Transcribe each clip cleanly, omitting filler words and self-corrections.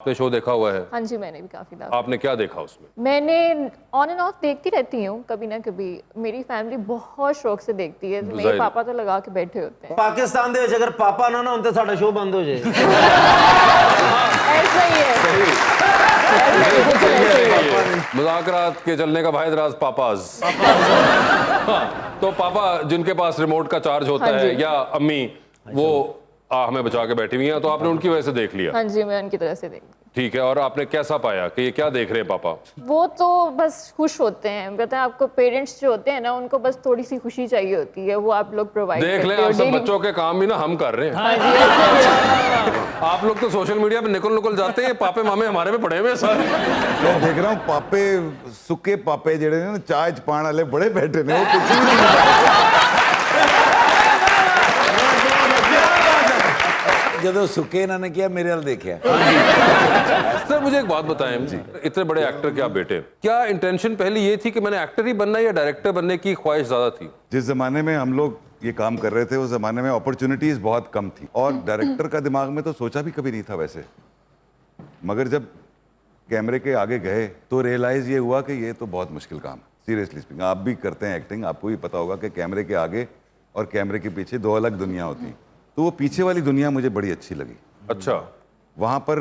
आपने शो देखा हुआ है? हाँ जी, मैंने भी काफ़ी दफ़ा। आपने क्या देखा उसमें? मैंने ऑन एंड ऑफ देखती रहती हूँ कभी ना कभी। मेरी फैमिली बहुत शौक से देखती है। मेरे ज़ाहिर। पापा तो लगा के बैठे होते हैं। पाकिस्तान ਦੇ ਵਿੱਚ अगर पापा ना होते साडा शो बंद हो जाए। ऐसा ही है। मुज़ाकरात के चलने का वाहिद राज पापाज। हाँ, तो पापा जिनके पास रिमोट का चार्ज होता हाँ है जी। या अम्मी वो हमें बचा के बैठी हुई हैं, तो आपने उनकी वजह से देख लिया। हाँ जी, मैं उनकी तरह से देखती ठीक है, और आपने कैसा पाया कि ये क्या देख रहे हैं पापा? हूँ। वो तो बस खुश होते हैं। पता है आपको, पेरेंट्स जो होते हैं ना, उनको बस थोड़ी सी खुशी चाहिए होती है, वो आप लोग प्रोवाइड देख करते लें, हो आप सब daily। बच्चों के काम भी ना हम कर रहे हैं। हाँ जी, ऐसा ही है। आप लोग तो सोशल मीडिया पे निकल जाते हैं, पापे मामे हमारे में पड़े हुए हैं सारे। मैं देख रहा हूँ पापे सुके पापे जेड़े ने ना चाय च पाण वाले बड़े बैठे ने, वो कुछ भी नहीं ਜਦੋਂ ਸੁੱਕੇ ਇਹਨਾਂ ਨੇ ਕਿਹਾ ਮੇਰੇ ਵੱਲ ਦੇਖਿਆ। सर मुझे एक बात बताएं जी, इतने बड़े एक्टर के आप बेटे, क्या इंटेंशन पहले ये थी कि मैंने एक्टर ही बनना या डायरेक्टर बनने की ख्वाहिश ज्यादा थी? जिस ज़माने में हम लोग ये काम कर रहे थे उस ज़माने में अपॉर्चुनिटीज़ बहुत कम थी और डायरेक्टर का दिमाग में तो सोचा भी कभी नहीं था वैसे, मगर जब कैमरे के आगे गए तो रियलाइज़ ये हुआ कि ये तो बहुत मुश्किल काम है। सीरियसली स्पीकिंग, आप भी करते हैं एक्टिंग, आपको भी पता होगा कि कैमरे के आगे और कैमरे के पीछे दो अलग दुनिया होती। तो वो पीछे वाली दुनिया मुझे बड़ी अच्छी लगी। अच्छा, वहाँ पर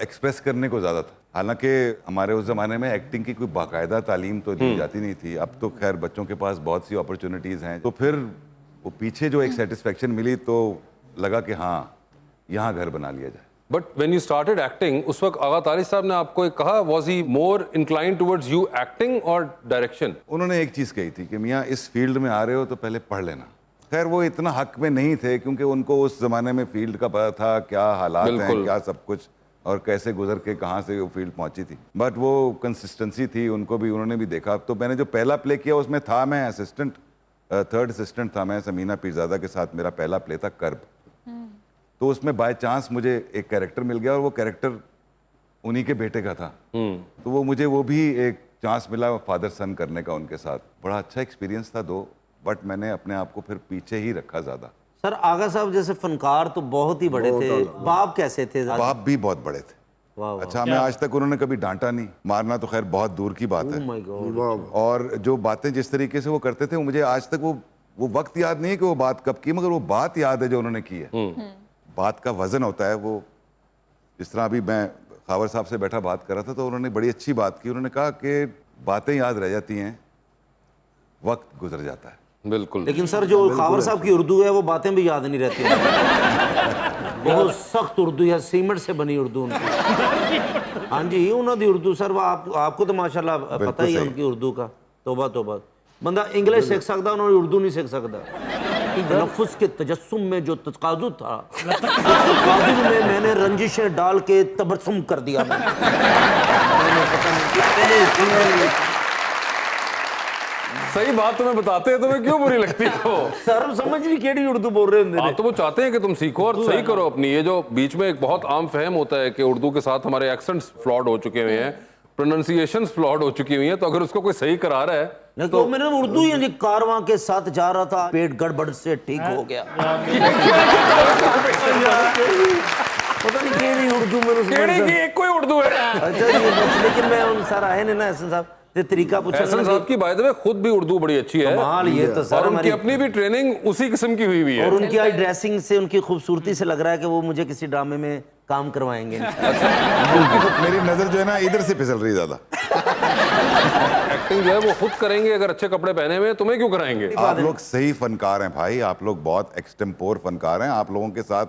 एक्सप्रेस करने को ज़्यादा था। हालांकि हमारे उस ज़माने में एक्टिंग की कोई बाकायदा तालीम तो दी जाती नहीं थी। अब तो खैर बच्चों के पास बहुत सी अपॉर्चुनिटीज़ हैं। तो फिर वो पीछे जो एक सेटिस्फेक्शन मिली तो लगा कि हाँ, यहाँ घर बना लिया जाए। But when you started acting, उस वक्त आगा तारिक साहब ने आपको एक कहा, was he more inclined towards you acting और डायरेक्शन? उन्होंने एक चीज़ कही थी कि मियाँ इस फील्ड में आ रहे हो तो पहले पढ़ लेना। खैर वो इतना हक में नहीं थे क्योंकि उनको उस ज़माने में फील्ड का पता था, क्या हालात हैं, बिल्कुल। क्या सब कुछ, और कैसे गुजर के कहाँ से वो फील्ड पहुंची थी। बट वो कंसिस्टेंसी थी, उनको भी, उन्होंने भी देखा। तो मैंने जो पहला प्ले किया उसमें था मैं असिस्टेंट, थर्ड असिस्टेंट था मैं। समीना पीरजादा के साथ मेरा पहला प्ले था कर्ब। तो उसमें बाय चांस मुझे एक कैरेक्टर मिल गया और वो कैरेक्टर उन्हीं के बेटे का था। तो वो मुझे वो भी एक चांस मिला फादर सन करने का उनके साथ। बड़ा अच्छा एक्सपीरियंस था दो, बट मैंने अपने आप को फिर पीछे ही रखा ज़्यादा। सर आगा साहब जैसे फनकार तो बहुत ही बड़े थे, बाप कैसे थे? बाप भी बहुत बड़े थे। वाह वाह। अच्छा, हमें आज तक उन्होंने कभी डांटा नहीं, मारना तो खैर बहुत दूर की बात है। Oh my God। और जो बातें जिस तरीके से वो करते थे, वो मुझे आज तक वो वक्त याद नहीं है कि वो बात कब की, मगर वो बात याद है जो उन्होंने की है। बात का वजन होता है वो। जिस तरह अभी मैं खावर साहब से बैठा बात कर रहा था तो उन्होंने बड़ी अच्छी बात की। उन्होंने कहा कि बातें याद रह जाती हैं, वक्त गुजर जाता है। बिल्कुल। लेकिन सर जो खावर साहब की उर्दू है वो बातें भी याद नहीं रहती हैं। बहुत सख्त उर्दू है, सीमेंट से बनी उर्दू उनकी। हाँ जी, उन्होंने उर्दू सर, वो आपको तो माशाल्लाह पता ही है सही। उनकी उर्दू का। तोबा तोबा, बंदा इंग्लिश सीख सकता, उन्होंने उर्दू नहीं सीख सकता। तलफ़्फ़ुज़ के तजस्सुम में जो तकाज़ुर था, तकाज़ुर में मैंने रंजिशें डाल के तबस्सुम कर दिया। सही बात तुम्हें बताते हैं, तुम्हें क्यों बुरी लगती है वो? सर समझ नहीं केड़ी उर्दू बोल रहे होंगे। हाँ, तो वो चाहते हैं कि तुम सीखो और सही करो अपनी। ये जो बीच में एक बहुत आम फहम होता है कि उर्दू के साथ हमारे एक्सेंट्स फ्लॉड हो चुके हुए हैं, प्रोनाउंसिएशंस फ्लॉड हो चुकी हुई हैं, तो अगर उसको कोई सही करा रहा है नहीं तो मैंने उर्दू ही कारवां के साथ जा रहा था, पेट गड़बड़ से ठीक हो गया। पता नहीं केड़ी उर्दू में केड़ी की एक कोई उर्दू है। अच्छा जी, बस लेकिन मैं उन सर आए ने ना एहसन साहब ते तरीका पूछा। एहसन साहब की बाय द वे खुद भी उर्दू बड़ी अच्छी है। कमाल, ये तो सर और उनकी हमारी अपनी भी ट्रेनिंग उसी किस्म की हुई हुई है। और उनकी आई ड्रेसिंग से, उनकी खूबसूरती से लग रहा है कि वो मुझे किसी ड्रामे में काम करवाएंगे। मेरी नज़र जो है ना इधर से फिसल रही ज़्यादा। एक्टिंग जो है वो खुद करेंगे अगर अच्छे कपड़े पहने हुए हैं, तुम्हें क्यों कराएंगे? आप लोग सही फनकार हैं भाई, आप लोग बहुत एक्सटेम्पोर फनकार हैं। आप लोगों के साथ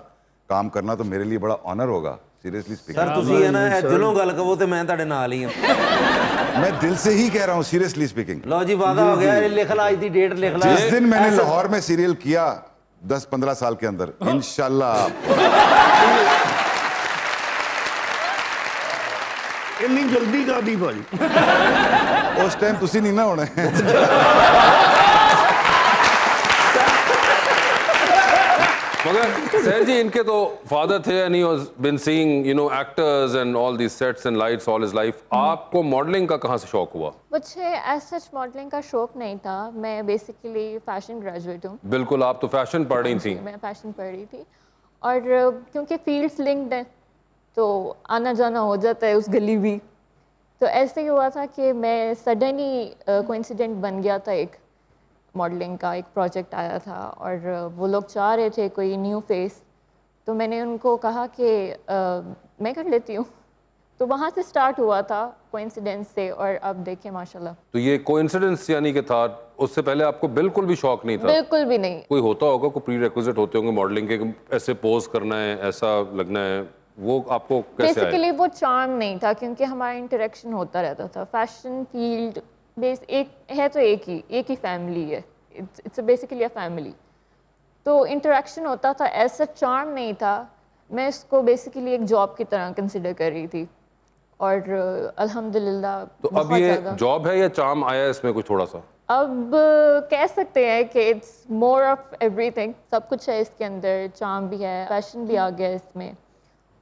काम करना तो मेरे लिए बड़ा ऑनर होगा, सीरियसली सर स्पीकिंग। ਤੁਸੀਂ ਹੈ ਨਾ ਦਿਲੋਂ ਗੱਲ ਕਹੋ ਤੇ ਮੈਂ ਤੁਹਾਡੇ ਨਾਲ ਹੀ ਹਾਂ। मैं दिल से ही कह रहा हूँ, सीरियसली स्पीकिंग। ਲਓ ਜੀ वादा हो गया, लिख ला आज दी डेट लिख ला। जिस दिन मैंने लाहौर में सीरियल किया 10-15 साल के अंदर, इंशाल्लाह इतनी जल्दी का दी भाई। उस टाइम तुसी नहीं ना होने। मगर सर जी, इनके तो फादर थे and he was been seeing you know actors and all these sets and lights all his life. आपको मॉडलिंग का कहाँ से शौक हुआ? मुझे एज सच मॉडलिंग का शौक नहीं था। मैं बेसिकली फैशन ग्रेजुएट हूँ। बिल्कुल, आप तो फैशन पढ़ रही थी। मैं फैशन पढ़ रही थी और क्योंकि फील्ड्स लिंक्ड हैं तो आना जाना हो जाता है उस गली भी। तो ऐसे ही हुआ था कि मैं सडनली कोइंसिडेंट बन गया था, एक मॉडलिंग का एक प्रोजेक्ट आया था और वो लोग चाह रहे थे कोई न्यू फेस, तो मैंने उनको कहा कि मैं कर लेती हूँ। तो वहाँ से स्टार्ट हुआ था कोइंसिडेंस से, और अब देखिए माशाल्लाह। तो ये कोइंसिडेंस यानी कि था, उससे पहले आपको बिल्कुल भी शौक नहीं था? बिल्कुल भी नहीं। कोई होता होगा, कोई प्री रिक्विजिट होते होंगे मॉडलिंग के, ऐसे पोज करना है, ऐसा लगना है, वो आपको कैसे आया? बेसिकली वो चार्म नहीं था, क्योंकि हमारा इंटरेक्शन होता रहता था। फैशन फील्ड बेस एक है, तो एक ही फैमिली है, इट्स बेसिकली अ फैमिली। तो इंटरेक्शन होता था, ऐसा चार्म नहीं था। मैं इसको बेसिकली एक जॉब की तरह कंसिडर कर रही थी, और अल्हम्दुलिल्लाह तो अब बहुत ये ज़्यादा। जॉब है या चार्म आया है इसमें कुछ थोड़ा सा? अब कह सकते हैं कि इट्स मोर ऑफ एवरीथिंग, सब कुछ है इसके अंदर। चार्म भी है, फैशन भी आ गया इसमें,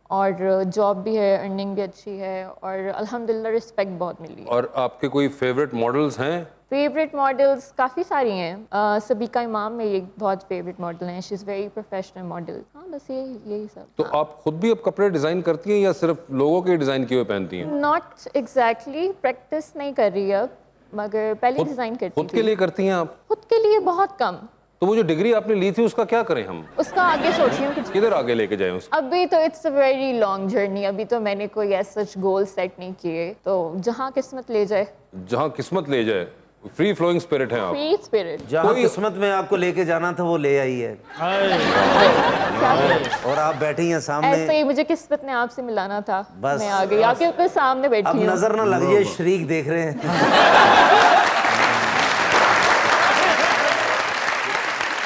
और जॉब भी है, अर्निंग भी अच्छी है, और अल्हम्दुलिल्लाह रिस्पेक्ट बहुत मिली है। और आपके कोई फेवरेट मॉडल्स हैं? फेवरेट मॉडल्स काफ़ी सारी हैं। सबिका इमाम मेरी एक बहुत फेवरेट मॉडल हैं, she is very professional model. हाँ, बस यही सब। तो आप खुद भी अब कपड़े डिजाइन करती हैं या सिर्फ लोगों के डिजाइन किए हुए पहनती हैं? नॉट एग्जैक्टली, प्रैक्टिस नहीं कर रही अब, मगर पहले डिज़ाइन करती खुद के थी। लिए करती हैं आप? खुद के लिए बहुत कम। तो वो जो डिग्री आपने ली थी उसका क्या करें हम? उसका आगे सोच रही हूँ कि किधर आगे लेके जाएं उसको? अभी तो it's a very long journey. अभी तो मैंने कोई ऐसा सच गोल सेट नहीं किए, तो जहाँ किस्मत ले जाए। जहाँ किस्मत ले जाए, फ्री फ्लोइंग स्पिरिट है आप। Free spirit. जहाँ किस्मत में आपको लेके जाना था वो ले आई है, और आप बैठी हैं ऐसे सामने। ही मुझे किस्मत ने आपसे मिलाना था, बस। मैं आ गई, आपके सामने बैठी अब हूँ। नजर ना लग जाए, शरीक देख रहे हैं।